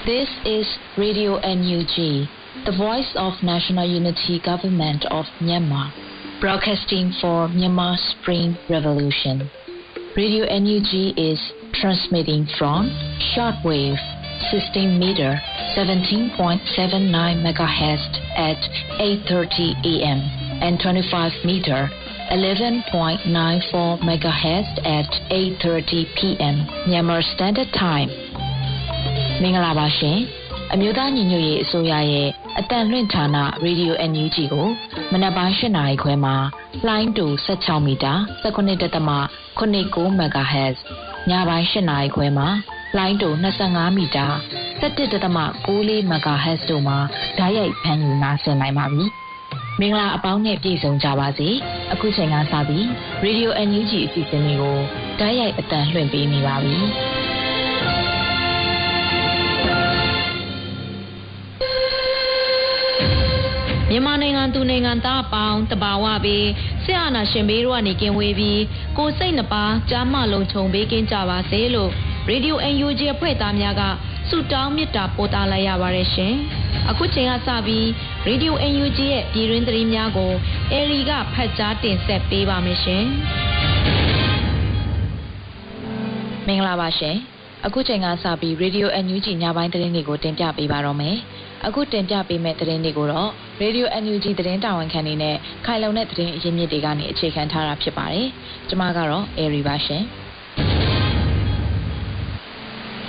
This is Radio NUG, the voice of National Unity Government of Myanmar, broadcasting for Myanmar Spring Revolution. Radio NUG is transmitting from shortwave 16 meter 17.79 MHz at 8:30 AM and 25 meter 11.94 MHz at 8:30 PM Myanmar Standard Time. မင်္ဂလာပါရှင်အမျိုးသားညီညွတ်ရေးအစိုးရရဲ့အတန်လွင့်ဌာန Radio NUG ကိုမနက်ပိုင်း8နာရီခွဲမှာလိုင်းတူ16မီတာ19.89 MHz ညပိုင်း8နာရီခွဲမှာလိုင်းတူ25မီတာ17.94 MHz တို့မှာဓာတ်ရိုက်ဖမ်းယူနားဆင်နိုင်ပါပြီမင်္ဂလာအပေါင်းနဲ့ပြည့်စုံကြပါစေအခုချိန်ကစပြီး Radio NUG အစီအစဉ်လေးကိုဓာတ်ရိုက်အတန်လွှင့်ပေးနေပါပြီမြန်မာနိုင်ငံသူနိုင်ငံသားအပေါင်းတဘာဝပေးဆရာနာရှင်ဘေးတို့ကနေကင်းဝေးပြီးကိုစိတ်နှပါကြားမလုံးခြုံပေးကင်းကြပါစေလို့ Radio NUG အဖွဲ့သားများကဆုတောင်းမေတ္တာပို့သလိုက်ရပါတယ်ရှင်အခုချိန်ကစပြီး Radio NUG ရဲ့ပြည်တွင်းသတင်းများကိုအေရီကဖတ်ကြားတင်ဆက်ပေးပါမယ်ရှင်မင်္ဂလာပါရှင်အခုချိန်ကစပြီး Radio NUG ညပိုင်းသတင်းတွေကိုတင်ပြပေးပါတော့မယ်အခုတင်ပြပေးမယ့်သတင်းတွေကိုတော့ Radio NUG သတင်းတာဝန်ခံနေနဲ့ခိုင်လုံတဲ့သတင်းအရင်းမြစ်တွေကနေအခြေခံထားတာဖြစ်ပါတယ်ကျွန်မကတော့အေရီပါရှင်